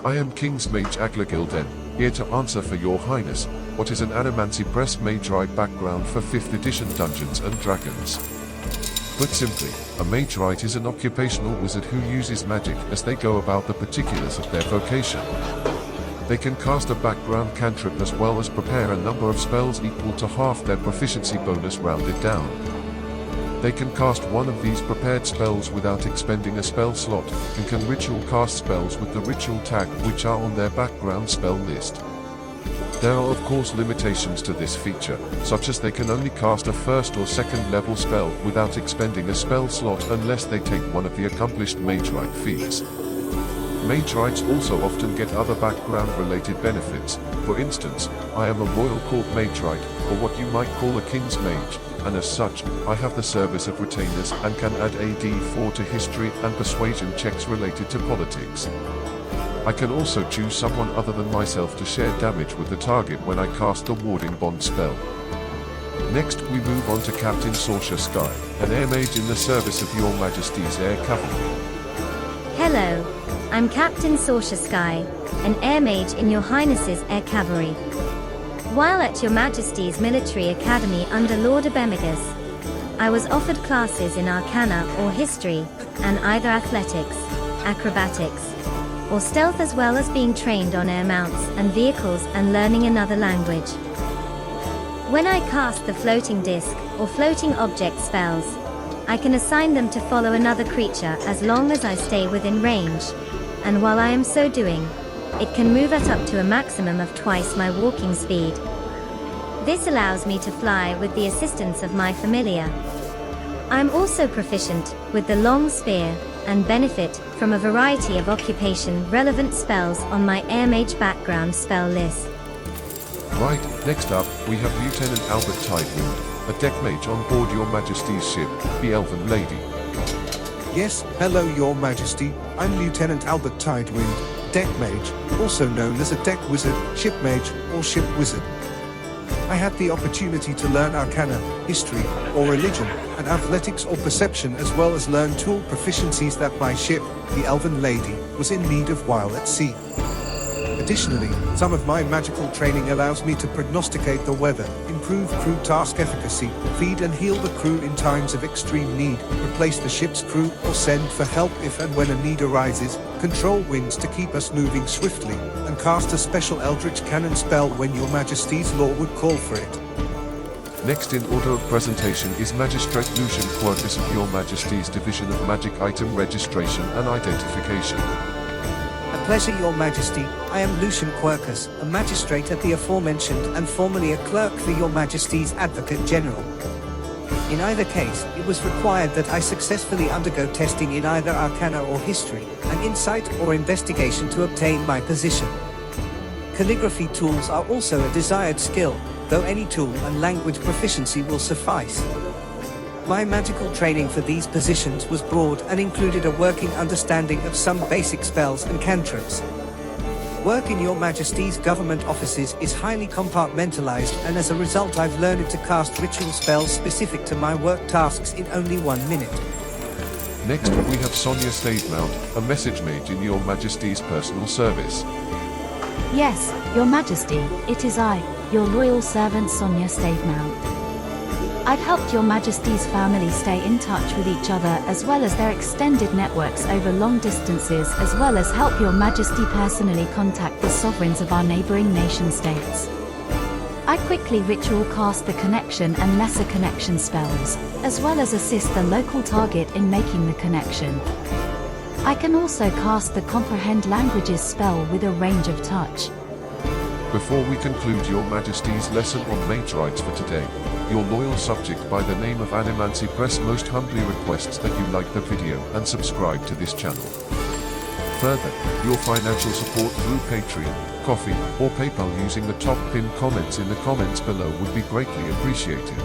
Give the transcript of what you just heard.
I am Kingsmage Agler Gilden, here to answer for your highness, what is an Animancy press Magewright background for 5th edition Dungeons and Dragons. Put simply, a Magewright is an occupational wizard who uses magic as they go about the particulars of their vocation. They can cast a background cantrip as well as prepare a number of spells equal to half their proficiency bonus rounded down. They can cast one of these prepared spells without expending a spell slot, and can ritual cast spells with the ritual tag which are on their background spell list. There are of course limitations to this feature, such as they can only cast a 1st or 2nd level spell without expending a spell slot unless they take one of the accomplished Magewright feats. Magewrights also often get other background related benefits. For instance, I am a Royal Court Magewright, or what you might call a Kingsmage, and as such, I have the service of retainers and can add a D4 to history and persuasion checks related to politics. I can also choose someone other than myself to share damage with the target when I cast the Warding Bond spell. Next we move on to Captain Saoirse Sky, an air mage in the service of Your Majesty's Air Cavalry. Hello, I'm Captain Saoirse Sky, an air mage in Your Highness's Air Cavalry. While at Your Majesty's Military Academy under Lord Abemegus, I was offered classes in Arcana or History, and either Athletics, Acrobatics, or Stealth, as well as being trained on air mounts and vehicles and learning another language. When I cast the Floating Disc or Floating Object spells, I can assign them to follow another creature as long as I stay within range, and while I am so doing, it can move at up to a maximum of twice my walking speed. This allows me to fly with the assistance of my familiar. I'm also proficient with the long spear, and benefit from a variety of occupation-relevant spells on my Air Mage background spell list. Right, next up, we have Lieutenant Albert Tidewind, a Deckmage on board Your Majesty's ship, the Elven Lady. Yes, hello Your Majesty, I'm Lieutenant Albert Tidewind, Deckmage, also known as a Deck Wizard, Ship Mage, or Ship Wizard. I had the opportunity to learn Arcana, History, or Religion, and Athletics or Perception, as well as learn tool proficiencies that my ship, the Elven Lady, was in need of while at sea. Additionally, some of my magical training allows me to prognosticate the weather, improve crew task efficacy, feed and heal the crew in times of extreme need, replace the ship's crew or send for help if and when a need arises, control winds to keep us moving swiftly, and cast a special Eldritch Cannon spell when Your Majesty's law would call for it. Next in order of presentation is Magistrate Lucian Quercus of Your Majesty's Division of Magic Item Registration and Identification. A pleasure, Your Majesty. I am Lucian Quercus, a magistrate at the aforementioned and formerly a clerk for Your Majesty's Advocate General. In either case, it was required that I successfully undergo testing in either Arcana or History, and Insight or Investigation to obtain my position. Calligraphy tools are also a desired skill, though any tool and language proficiency will suffice. My magical training for these positions was broad and included a working understanding of some basic spells and cantrips. Work in Your Majesty's government offices is highly compartmentalized, and as a result I've learned to cast ritual spells specific to my work tasks in only 1 minute. Next we have Sonia Stavemount, a message mage in Your Majesty's personal service. Yes, Your Majesty, it is I, your loyal servant Sonia Stavemount. I've helped Your Majesty's family stay in touch with each other as well as their extended networks over long distances, as well as help Your Majesty personally contact the sovereigns of our neighboring nation-states. I quickly ritual cast the connection and lesser connection spells, as well as assist the local target in making the connection. I can also cast the comprehend languages spell with a range of touch. Before we conclude Your Majesty's lesson on Magewrights for today, your loyal subject by the name of Animancy Press most humbly requests that you like the video and subscribe to this channel. Further, your financial support through Patreon, Coffee, or PayPal using the top pinned comments in the comments below would be greatly appreciated.